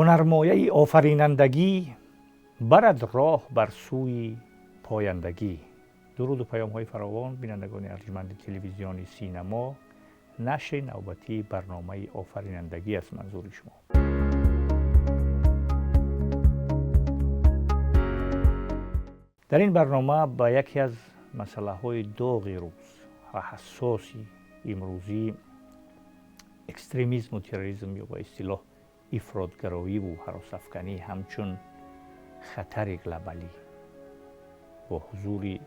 هنرمایه آفرینندگی برد راه بر سوی پایندگی. درود و پیام های فراوان بینندگان ارجمند تلویزیونی سینما. نشر نوبتی برنامه آفرینندگی است منظور شما. در این برنامه با یکی از مسئله های داغ روز و حساسی امروزی، اکستریمیسم و تروریسم یا با اصطلاح افراطگرایی و هراس‌افکنی همچون خطر گلوبالی، با حضور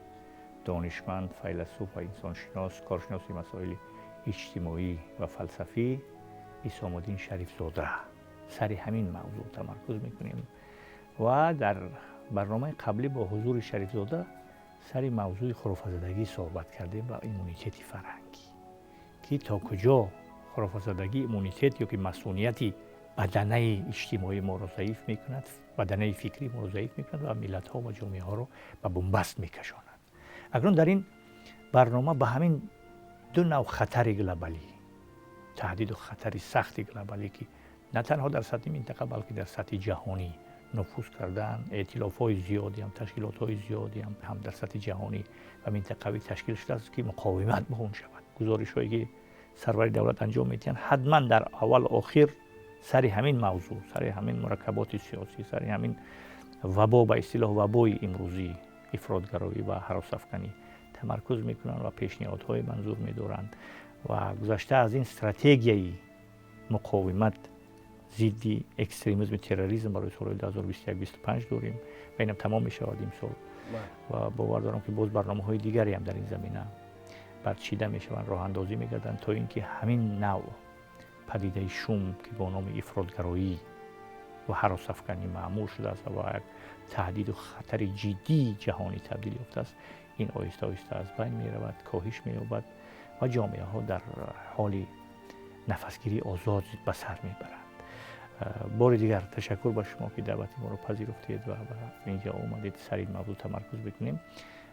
دانشمند، فیلسوف و انسانشناس، کارشناس مسائل اجتماعی و فلسفی عیسی الدین شریف زاده سر همین موضوع تمرکز میکنیم و در برنامه قبلی با حضور شریف زاده سر موضوع خرافه‌زدگی صحبت کردیم و ایمونیتت فرهنگی که تا کجا خرافه‌زدگی، ایمونیتت یا که مسئولیتی بدنه اجتماعی ما را ضعیف میکند، بدنه فکری ما را ضعیف میکند و ملت ها و جامعه ها را به بنبست میکشاند. اکنون در این برنامه به همین دو نوع خطر گلوبالی، تهدید و خطر سخت گلوبالی که نه تنها در سطح منطقه بلکه در سطح جهانی نفوذ کردن، ائتلاف‌های زیادی هم، تشکیلات‌های زیادی هم در سطح جهانی و منطقوی تشکیل شده است که مقاومت به اون شود. گزارش‌هایی که سرور دولت انجام میدهند حتما در اول آخر سر همین موضوع، سر همین مرکبات سیاسی، سر همین وبا به اصطلاح وبای امروزی افراطگرایی و هراس‌افکنی تمرکز میکنند و پیشنهادهای منظور میدارند و گذشته از این استراتژی مقاومت ضد اکستریمیسم تروریسم برای سال 2021-2025 داریم و اینم تمام میشود این سال و باور دارم که باز برنامه‌های دیگری هم در این زمینه برچیده میشوند، راه اندازی میگردند تا اینکه همین نوع پدیده شوم که با نام افراطگرایی و هراس‌افکنی معمول شده است و یک تهدید و خطر جدی جهانی تبدیل یافته است، این آهسته آهسته از بین میرود، کاهش مییابد و جامعه ها در حال نفسگیری آزاد به سر میبرند. بار دیگر تشکر به شما که دعوت ما رو پذیرفتید و به اینجا اومدید سر این موضوع تمرکز بکنیم.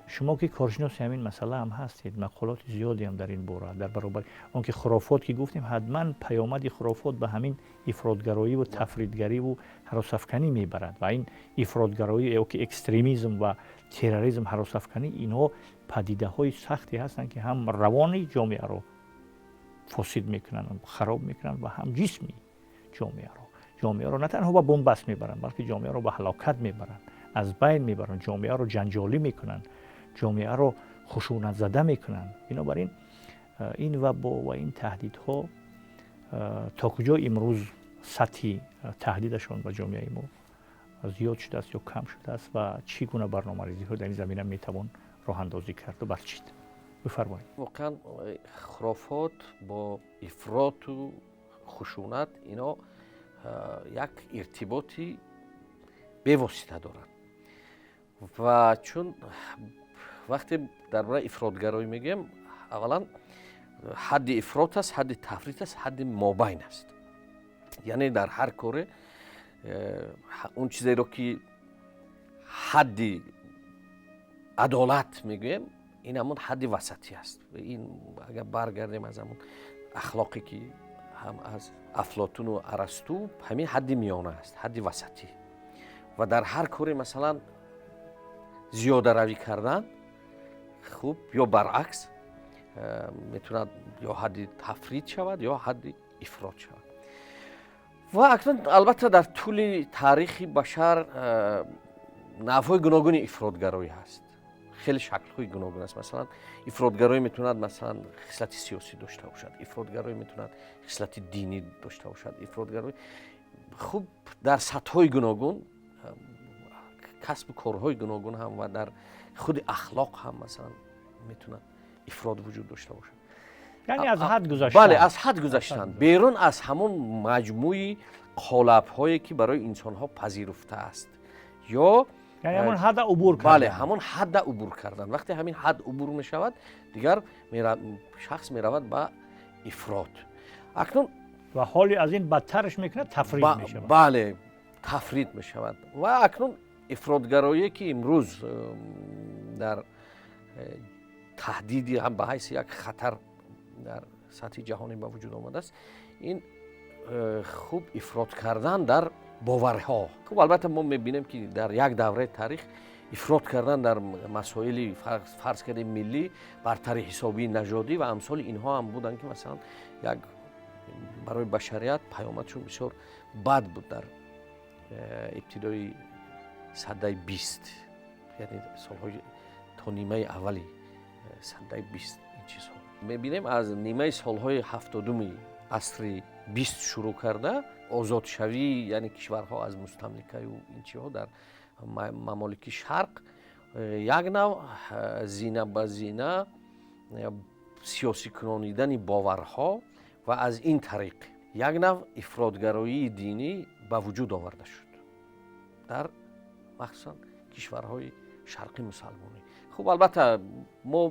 شما که کارشناس همین مسئله هم هستید، مقالات زیادی هم در این باره در برابر اون که خرافات که گفتیم، حتما پیامد خرافات به همین افراطگرایی و تفریطگری و هراس‌افکنی میبرد و این افراطگرایی یا که اکستریمیسم و تروریسم، هراس‌افکنی، اینها پدیده های سختی هستند که هم روانی جامعه رو فاسد میکنن، خراب میکنن و هم جسمی جامعه رو نه تنها به بنبست میبرن بلکه جامعه رو به هلاکت میبرن، از بین میبرن، جامعه رو جنجالی میکنن، جامعه رو خشونت زده میکنن. بنابراین این وبا و این تهدیدها تا کجا امروز سطح تهدیدشون به جامعه ما زیاد شده است یا کم شده است و چگونه برنامه‌ریزی ها در این زمینه میتوان راه اندازی کرد و برچید؟ بفرمایید. واقعا خرافات با افراط و خشونت اینا یک ارتباطی بواسطه دارند و چون وقتی درباره افراطگرایی میگیم، اولا حد افراط است، حد تفریط است، حد مابین است. یعنی در هر کاره اون چیزی رو که حد عدالت میگیم، این همون حد وسطی است. این اگر برگردیم از همون اخلاقی که هم از افلاطون و ارسطو، همین حد میانه است، حد وسطی. و در هر کاری مثلا زیاده روی کردن خوب یا برعکس میتوند یا حد تفرید شود یا حد افراط شود. و اکنون البته در طول تاریخ بشر نوع‌های گوناگون افراطگرایی هست، خیلی شکل‌های گوناگون است. مثلا افراطگرایی میتوند مثلا خصلت سیاسی داشته باشد، افراطگرایی میتوند خصلت دینی داشته باشد، افراطگرایی خوب در سطح‌های گوناگون، کسب کارهای گوناگون هم و در خود اخلاق هم مثلا میتوند افراط وجود داشته باشد. یعنی از حد گذشتن. بله، از حد گذشتن، بیرون از همون مجموعی قالب‌هایی که برای انسان‌ها پذیرفته است، یا یعنی همون حد عبور کردن. بله، همون حد عبور کردن. وقتی همین حد عبور میشود، دیگر شخص میرود به افراط. اکنون و حالی از این بدترش میکنه، تفرید میشود. بله، تفرید میشود. و اکنون افراطگرایی که امروز در تهدیدی هم به حیث یک خطر در سطح جهانی به وجود آمده است، این خوب افراط کردن در боварҳо. Хуб албатта мо мебинем ки дар як давраи таърих ифрот кардан дар масоили фарз кардем миллӣ бартари ҳисобии нажодӣ ва амсоли инҳо ҳам буданд ки масалан як барои башарият паёмадшон бисёр бад буд дар ибтидои саддаи 20, яъне солҳои то нимаи аввали саддаи 20 ин чизҳо. Мебинем аз нимаи солҳои 70-уми асри 20 шурӯъ карда озодшавии яъне кишварҳо аз мустамликаю ин чиҳо дар мамолики шарқ як нав зина ба зина сиёсӣ кунонидани боварҳо ва аз ин тариқ як нав ифротгароии динӣ ба вуҷуд оварда шуд дар махсусан кишварҳои шарқи мусалмонӣ. хуб албатта мо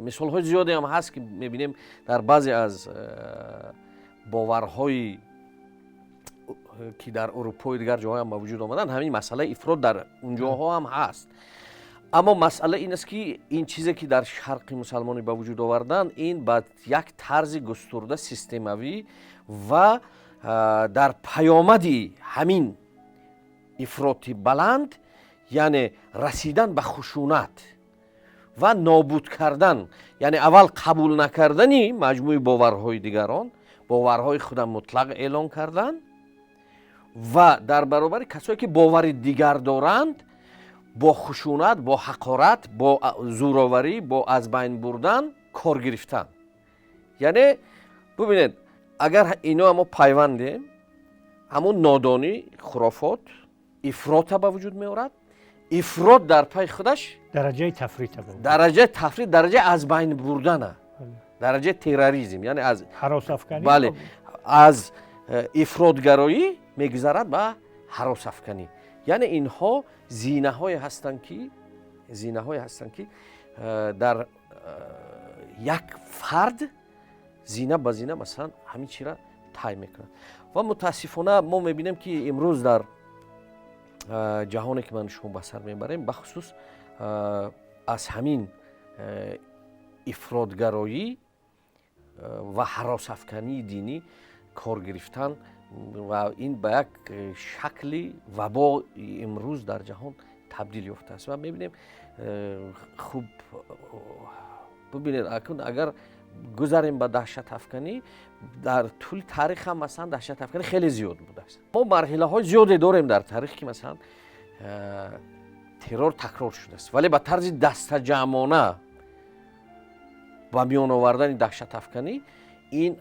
мисолҳои зиёде ҳам ҳаст ки мебинем дар баъзе аз боварҳои ки дар урупои дигар ҷоҳо ҳам ба вуҷуд омаданд ҳамин масъалаи ифрот дар унҷоҳо ҳам ҳаст. аммо масъала ин аст ки ин чизе ки дар шарқи мусалмонӣ ба вуҷуд оварданд ин ба як тарзи густурда системавӣ ва дар паёмади ҳамин ифроти баланд яъне расидан ба хушунат ва нобуд кардан, яъне аввал қабул накардани маҷмӯи боварҳои дигарон, боварҳои худам мутлақ эълон кардан ва дар баробари касое ки бовари дигар доранд бо хушунат, бо ҳақорат, бо зӯроварӣ, бо аз байн бурдан кор гирифтан. яъне бубинед агар ино мо пайвандем ҳамун нодонӣ, хурофот, ифрота ба вуҷуд меорад. ифрот дар пай худаш дараҷаи тафрит, дараҷаи аз байн бурдана, дараҷаи терроризм, яъне аз ҳаросафканӣ, бале аз ифротгароӣ мегузарад ба ҳаросафканӣ. яъне инҳо зинаҳое ҳастанд ки дар як фард зина ба зина масалан ҳамин чира тай мекунад. ва мутаассифона мо мебинем ки имрӯз дар ҷаҳоне ки ман шумо ба сар мебарем бахусус аз ҳамин ифротгароӣ ва ҳаросафкании динӣ кор гирифтан ва ин ба як шакли вабои имрӯз дар ҷаҳон табдил ёфтааст. ва мебинем хуб бубинед агар гузарем ба даҳшатафканӣ, дар тӯли таърих ҳам масалан даҳшатафканӣ хеле зиёд будааст. мо марҳилаҳои зиёде дорем дар таърих ки масалан террор такрор шудааст, вале ба тарзи дастаҷамона ба миён овардани даҳшатафканӣ ин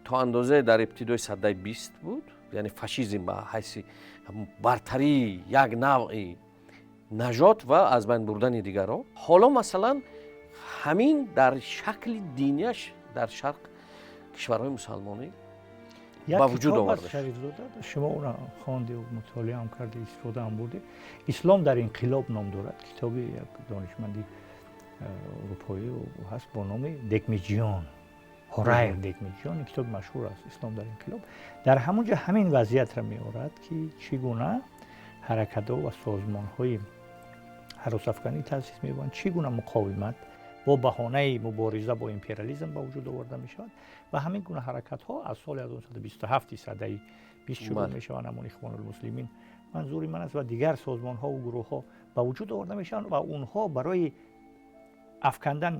то андозае дар ибтидои саддаи 20 буд, яъне фашизм ба ҳайси бартарии як навъи нажот ва аз байн бурдани дигарон. ҳоло масалан ҳамин дар шакли динияш дар шарқ кишварҳои мусалмонӣ ба вуҷуд оварда шуд. шумо оно хондед, мутолиаам кардед, истифодаам бурдед. ислом дар инқилоб ном дорад. китоби як донишманди урупоӣ ҳаст бо номи Декмеҷиён, ҳорайр Декмеҷиён. ин китоби машҳур аст, ислом дар инқилоб. дар ҳамон ҷо ҳамин вазъиятро меорад ки чӣ гуна ҳаракатҳо ва созмонҳои ҳаросафканӣ таъсис мебаранд, чӣ гуна муқовимат бо баҳонаи мубориза бо империализм ба вуҷуд оварда мешавад ва ҳамин гуна ҳаракатҳо аз соли 1927 саддаи 20 шурӯъ мешаванд. ҳамон ихвонулмуслимин манзури ман аст ва дигар созмонҳо ва гурӯҳҳо ба вуҷуд оварда мешаванд ва онҳо барои афкандан,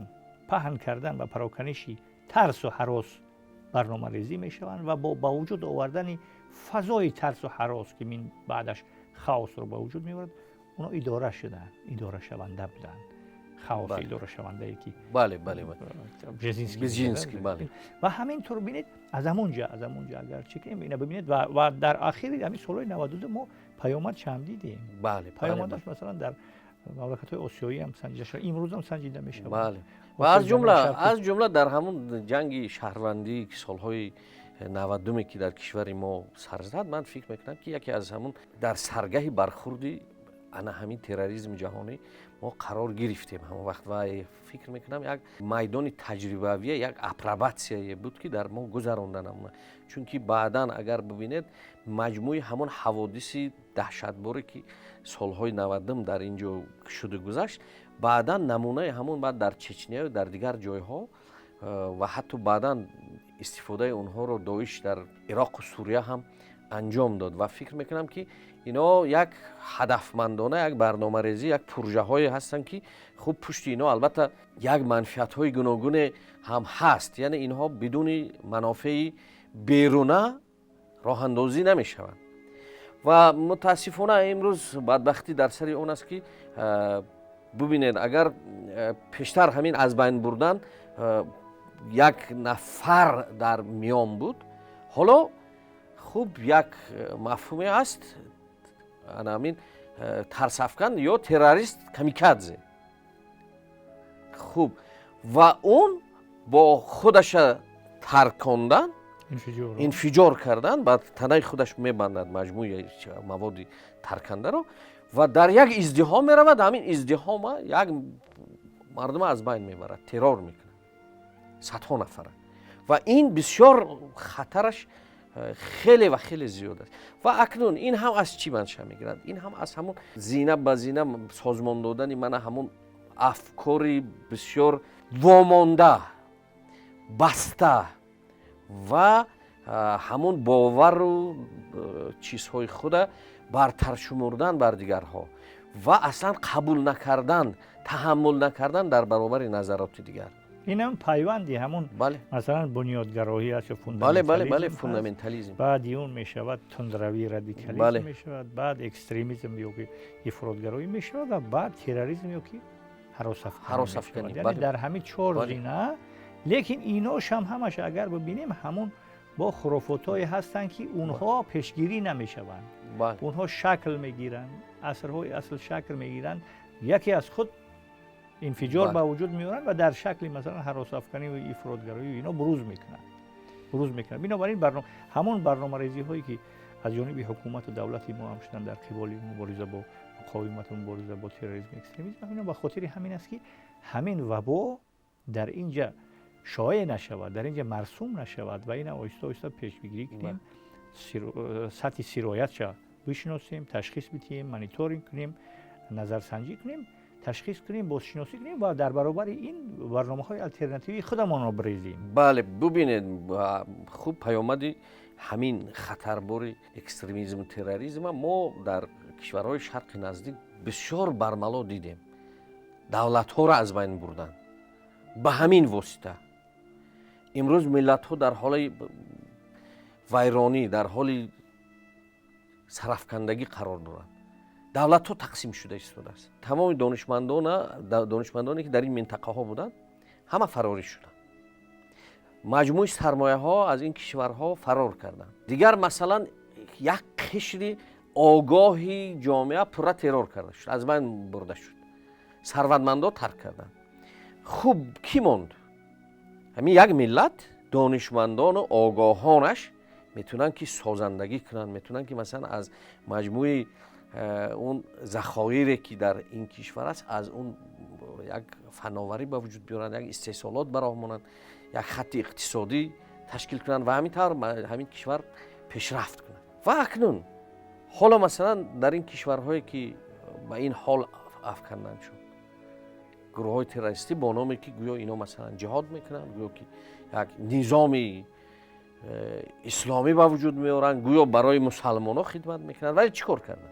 паҳн кардан ва пароканиши тарсу ҳарос барномарезӣ мешаванд ва бо ба вуҷуд овардани фазои тарсу ҳарос ки мин баъдаш хаосро ба вуҷуд меорад, онҳо идора шуданд, идорашаванда буданд. хаос идорашавандае ки Бжезинский ва ҳаминтур бинед аз ҳамонҷа агар чекем ина бибинед ва дар ахири ҳамин солҳои 92 мо паёмад чанд дидем. паёмадаш масалан дар мамлакатҳои осиёӣ ҳам санҷида шуда, имрӯз ҳам санҷида мешавад. ва аз ҷумла дар ҳамун ҷанги шаҳрвандӣ ки солҳои 92 ки дар кишвари мо сар зад, ман фикр мекунам ки яке аз ҳамун дар саргаҳи бархурди ана ҳамин терроризми ҷаҳонӣ мо қарор гирифтем ҳамон вақт ва фикр мекунам як майдони таҷрибавие, як апробатсияе буд ки дар мо гузаронда намуна. чунки баъдан агар бибинед маҷмӯи ҳамон ҳаводиси даҳшатборе ки солҳои 90 дар ин ҷо шуда гузашт, баъдан намунаи ҳамон баъд дар чечняю дар дигар ҷойҳо ва ҳатто баъдан истифодаи онҳоро доиш дар ироқу сурия ҳам انجام داد و فکر میکنم که اینا یک هدفمندانه، یک برنامه‌ریزی، یک پروژه های هستن که خوب پشت اینا البته یک منفعت های گوناگون هم هست. یعنی اینها بدون منافع بیرونه راه اندازی نمیشوند و متاسفانه امروز بدبختی در سر اون است که ببینید اگر پیشتر همین از بین بردن یک نفر در میان بود، حالا خوب یک مفهومی است همین ترس افکن یا تروریست کامیکادزه. خوب و اون با خودش ترکاندن انفجار کردن بعد تنه خودش میبندد مجموعه مواد ترکنده رو و در یک ازدحام میرود. همین ازدحام یک مردم از بین میبرد، ترور میکنه صدها نفره و این بسیار خطرش خیلی و خیلی زیاد است. و اکنون این هم از چی منشأ میگیرد؟ این هم از همون زینه به زینه سازمان دادن من همون افکاری بسیار وامانده بسته و همون باور و چیزهای خود برتر شمردن بر دیگرها و اصلا قبول نکردن، تحمل نکردن در برابر نظرات دیگر. این هم پیوندی همون بله. مثلا بنیادگرایی است یا فوندامنتالیسم. بله فوندامنتالیسم. بعد اون می شود تندروی رادیکالیسم می شود، بعد اکستریمیسم یا که افراطگرایی می شود و بعد تروریسم یا که هراس افکنی. یعنی در همین چهار زینه. لیکن ایناش همش اگر ببینیم همون با خرافات‌های هستن که اونها پیشگیری نمیشوند. اونها شکل میگیرن، اصل شکل میگیرن، یکی از خود انفجار به وجود میارن و در شکل مثلا هراس افکنی و افراطگرایی اینا بروز میکنن. بنابراین همون برنامه‌ریزی هایی که از جانب حکومت و دولت ما هم شدن در قبال مبارزه با مقاومت و مبارزه با تروریسم و اکستریمیسم، اینا به خاطر همین است که همین وبا در اینجا شایع نشود، در اینجا مرسوم نشود و این آهسته آهسته پیش بگیری کنیم، سطح سرایتش بشناسیم، تشخیص بدیم، مانیتورینگ کنیم، نظرسنجی کنیم، تشخیص کنیم، بازشناسی کنیم و در برابر این برنامه‌های آلترناتیوی خودمان را بریزیم. بله ببینید خوب پیامد همین خطربار اکستریمیسم و تروریسم ما در کشورهای شرق نزدیک بسیار برملا دیدیم. دولت‌ها را از بین بردن به همین واسطه. امروز ملت‌ها در حال ویرانی، در حال سرافکندگی قرار دارند. دولت‌ها تقسیم شده است. تمام دانشمندانی که در این منطقه ها بودند همه فراری شدند. مجموع سرمایه ها از این کشورها فرار کردند. دیگر مثلا یک قشر آگاهی جامعه پر ترور کرده شد، از بین برده شد. ثروتمندا ترک کردند. خوب کی موند؟ همین یک ملت دانشمندان و آگاهانش میتونن که سازندگی کنن، میتونن که مثلا از مجموعه اون ذخایری که در این کشور است از اون یک فناوری به وجود بیارن، یک استحصالات براهمونن، یک خط اقتصادی تشکیل کنن و همین کشور پیشرفت کنن. و اکنون حالا مثلا در این کشورهایی که به این حال افکندن شد گروه‌های تروریستی با نامی که گویا اینا مثلا جهاد میکنن، گویا که یک نظامی اسلامی به وجود میارن، گویا برای مسلمان‌ها خدمت میکنن، ولی چیکار کردن؟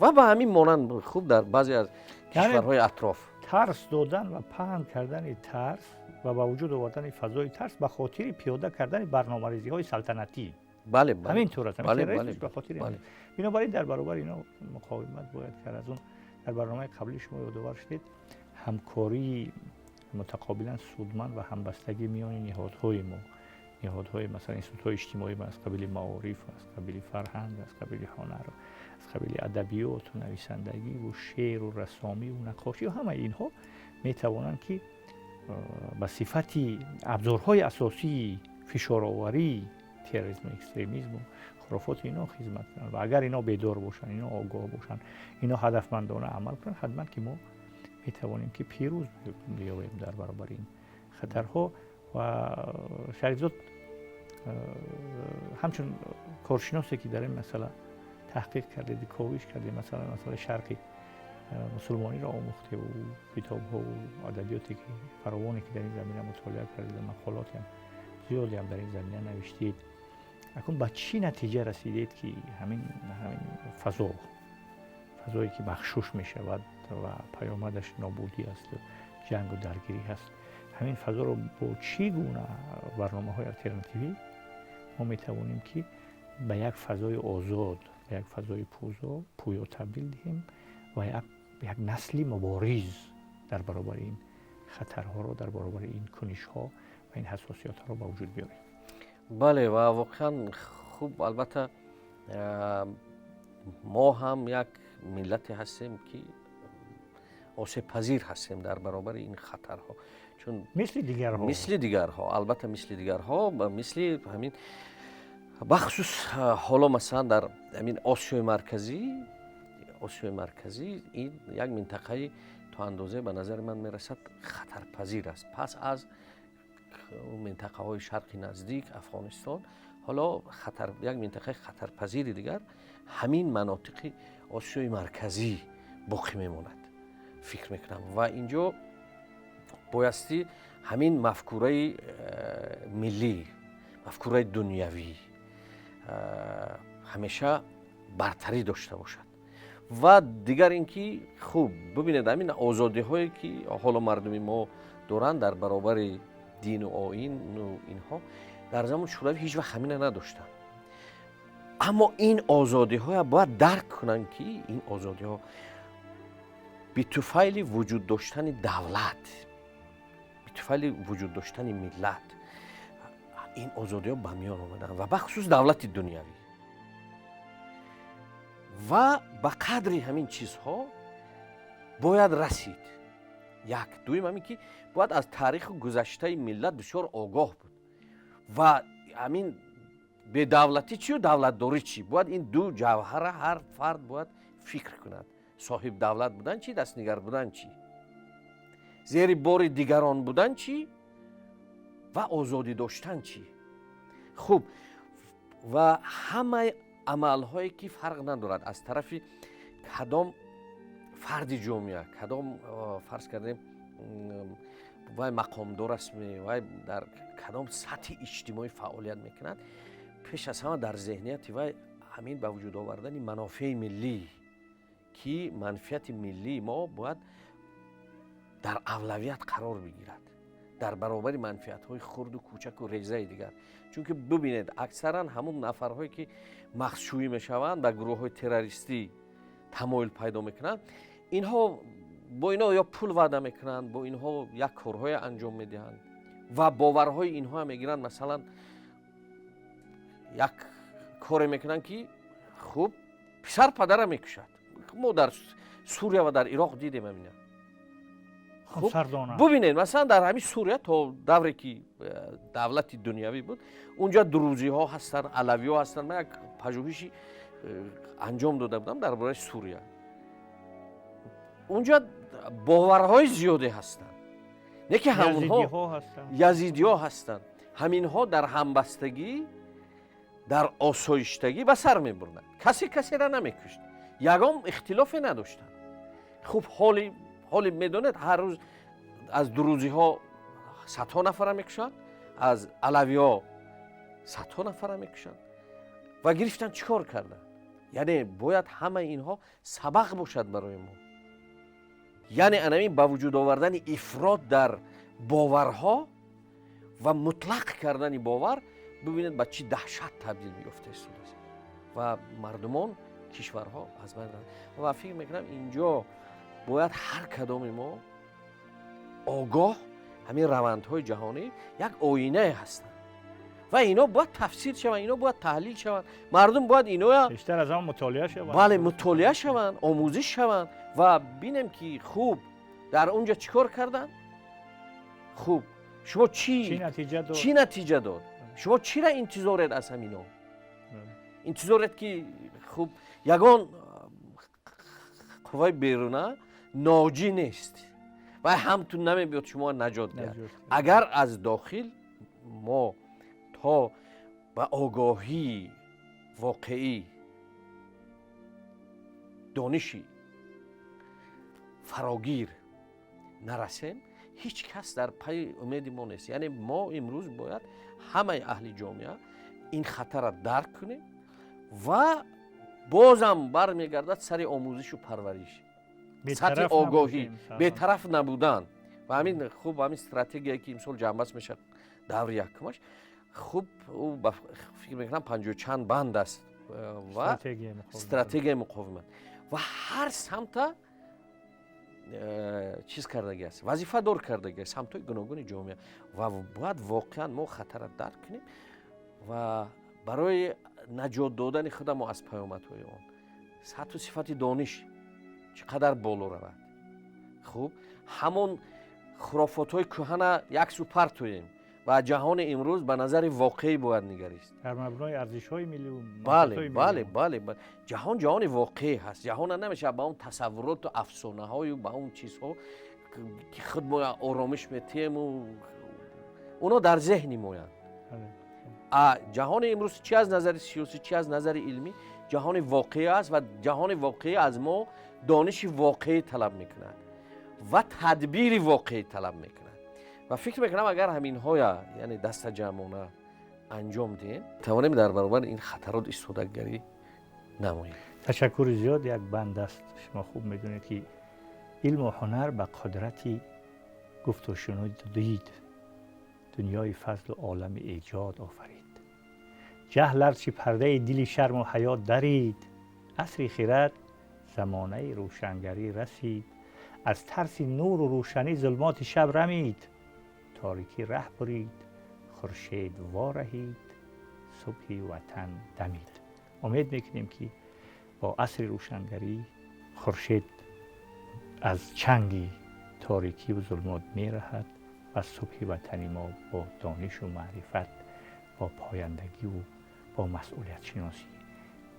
و به همین مانند خوب در بعضی از کشورهای اطراف ترس دادن و پهن کردن ترس و با وجود آوردن فضای ترس به خاطر پیاده کردن برنامه‌ریزی‌های سلطنتی. بله همین طور است. بله. به خاطر بنابراین در برابر اینا مقاومت باید کرد. از اون در برنامه قبلی شما یادآور شدید همکاری متقابلا سودمند و همبستگی میان نهادهای مثلا انستیتوت‌های اجتماعی از قبیل معارف، از قبیل فرهنگ، از قبیل هنر، از قبیل ادبیات و نویسندگی و شعر و رسامی و نقاشی و همه اینها میتوانند که به صفتی ابزارهای اساسی فشارآوری تروریسم و اکستریمیسم و خرافات اینا خدمت کنند و اگر اینا بیدار باشن، اینا آگاه باشن، اینا هدفمندانه عمل کنن، حتما که ما میتوانیم که پیروز بیاییم در برابر این خطرها. و شریفزاد همچون کارشناسی که در این مسئله تحقیق کرده، کوشش کرده، مثلا شرقی مسلمانی را آموخته و کتاب‌ها و ادبیاتی که فراوانی که در این زمینه مطالعه کرده، مقالات هم زیادی هم در این زمینه نوشتید اکنون با چی نتیجه رسیدید که همین فضایی که مخشوش می شود و پیامدش نابودی است و جنگ و درگیری هست، همین فضا رو با چی گونه برنامه های الترناتیوی ما می توانیم که به یک فضای آزاد، به یک فضای پویا تبدیل دهیم و یک نسلی مبارز در برابر این خطرها رو، در برابر این کنش ها و این حساسیت ها رو به وجود بیاریم. بله و واقعا خوب. البته ما هم یک ملت هستیم که آسیب پذیر هستیم در برابر این خطرها، چون مثل دیگرها البته مثل دیگرها، مثل همین بخصوص حالا مثلا در همین آسیای مرکزی این یک منطقه تا اندازه به نظر من میرسد خطرپذیر است. پس از منطقه های شرق نزدیک افغانستان، حالا یک منطقه خطرپذیر دیگر همین مناطق آسیای مرکزی باقی میماند فکر میکنم. و اینجا بایستی همین مفکوره ملی، مفکوره دنیوی همیشه برتری داشته باشد. و دیگر اینکه خوب ببینید همین آزادی هایی که حالا مردم ما دارند در برابر دین و آیین و اینها، در زمان شوروی هیچ وقت همین نداشتن. اما این آزادی ها باید درک کنن که این آزادی ها به طفیل وجود داشتن دولت، به طفیل وجود داشتن ملت، این آزادی ها به میان آمدن و بخصوص دولت دنیوی. و به قدری همین چیزها باید رسید. یک دویم همین که باید از تاریخ گذشته ملت بسیار آگاه بود و همین به دولتی چی و دولتداری چی، باید این دو جوهر هر فرد باید فکر کند. صاحب دولت بودن چی، دستنگر بودن چی، زیر بار دیگران بودن چی و آزادی داشتن چی. خوب و همه عملهایی که فرق ندارد از طرف کدام فرد جامعه، کدام فرض کردیم وای مقامدار است وای در کدام سطح اجتماعی فعالیت میکند، پیش از همه در ذهنیت وای همین به وجود آوردن منافع ملی، که منفعت ملی ما باید در اولویت قرار بگیرد در برابر منفعت های خرد و کوچک و ریزه دیگر. چون که ببینید اکثرا همون نفرهایی که مخشویی میشوند و گروه های تروریستی تمایل پیدا میکنند، اینها با اینها یا پول وعده میکنند، با اینها یک کارهای انجام میدهند و باورهای اینها هم میگیرند. مثلا یک کار میکنند که خوب پسر پدر میکشد. ما در سوریه و در عراق دیدیم همینه. ببینید مثلا در همین سوریه تا دوری که دولت دنیوی بود، اونجا دروزی ها هستن، علوی ها هستن. من یک پژوهشی انجام داده بودم در برای سوریه. اونجا باورهای زیاده هستن، نه که همونها یزیدی ها هستن. همین ها در همبستگی، در آسایشتگی به سر میبردن، کسی را نمیکشت، یگام اختلافی نداشتن. خوب حالی میدونید هر روز از دروزی ها 100 نفر میکشن، از علوی ها 100 نفر میکشن و گرفتن چیکار کردن. یعنی باید همه اینها سبق باشد برای ما. یعنی انمی با وجود آوردن افراط در باورها و مطلق کردن باور، ببینید با چی دهشت تبدیل میفته و مردمان کشورها از بین رفت. و فکر میکنم اینجا باید هر کدام ما آگاه، همین روندهای جهانی یک آینه هستند و اینا باید تفسیر شوند، اینا باید تحلیل شوند. مردم باید اینا بیشتر از آن مطالعه شوند. بله مطالعه شوند، آموزش شوند و ببینیم که خوب در اونجا چیکار کردن. خوب شما چی نتیجه داد؟ شما چی را انتظارت از همینا؟ انتظارت که خوب یگان قوای بیرونه ناجی نیست و همتون نمیبید شما نجات دهد. اگر از داخل ما تا به آگاهی واقعی، دانشی فراگیر نرسیم، هیچ کس در پی امید ما نیست. یعنی ما امروز باید همه اهل جامعه این خطر را درک کنیم و بازم برمیگردد سر آموزش و پرورش، سطح آگاهی، بی‌طرف نبودن و همین خوب همین استراتژی که امسال جنبش میشه دور یکمش خوب او فکر میکنم 50 چند بند است و استراتژی مقاومت و هر سمت چیز کردگی است، وظیفه دار کردگی است سمت‌های گوناگون جامعه و باید واقعا ما خطر را درک کنیم و برای نجات دادن خود ما از پیامدهای آن سطح و صفت دانش چقدر بالا رود. خوب همون خرافات‌های کهنه یک سو پرتوییم و جهان امروز به نظر واقعی باید نگریست در مبنای ارزش‌های ملی و بله. جهان واقعی هست. جهان نمیشه با اون تصورات و افسانه‌های و با اون چیزها که خود ما آرامش میتیم و اونا در ذهن ماند. جهان امروز چی از نظر سیاسی چی از نظر علمی جهان واقعی است و جهان واقعی از ما دانش واقعی طلب میکند و تدبیر واقعی طلب میکند و فکر میکنم اگر همین های یعنی دست جمعانه انجام دیم توانیم در برابر این خطرات استفادهگری نماییم. تشکر زیاد. یک بند است شما خوب میدونید که علم و هنر به قدرتی گفت و شنود دنیای فضل و عالم ایجاد آفرید. جهل ارچی پرده دل شرم و حیا درید، عصر خرد زمانه روشنگری رسید. از ترس نور و روشنی ظلمات شب رمید، تاریکی ره برید خورشید وارهید، صبح وطن دمید. امید میکنیم که با عصر روشنگری خورشید از چنگ تاریکی و ظلمات میرهد و صبح وطنی ما با دانش و معرفت با پایندگی و با مسئولیت شناسی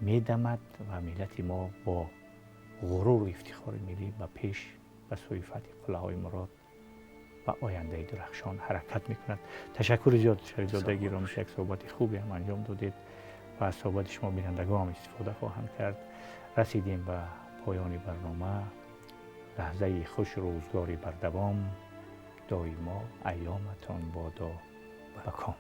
میدمد و ملت ما با غرور و افتخار ملی و پیش و سوی فتح قله‌های مراد و آینده درخشان حرکت میکند. تشکر زیاد شهریزاده گرامی، یک صحبت خوبی هم انجام دادید و از صحبت شما بینندگان هم استفاده خواهند کرد. رسیدیم به پایان برنامه. لحظه خوش روزگاری بر دوام، دایما ایامتان بادا بکام.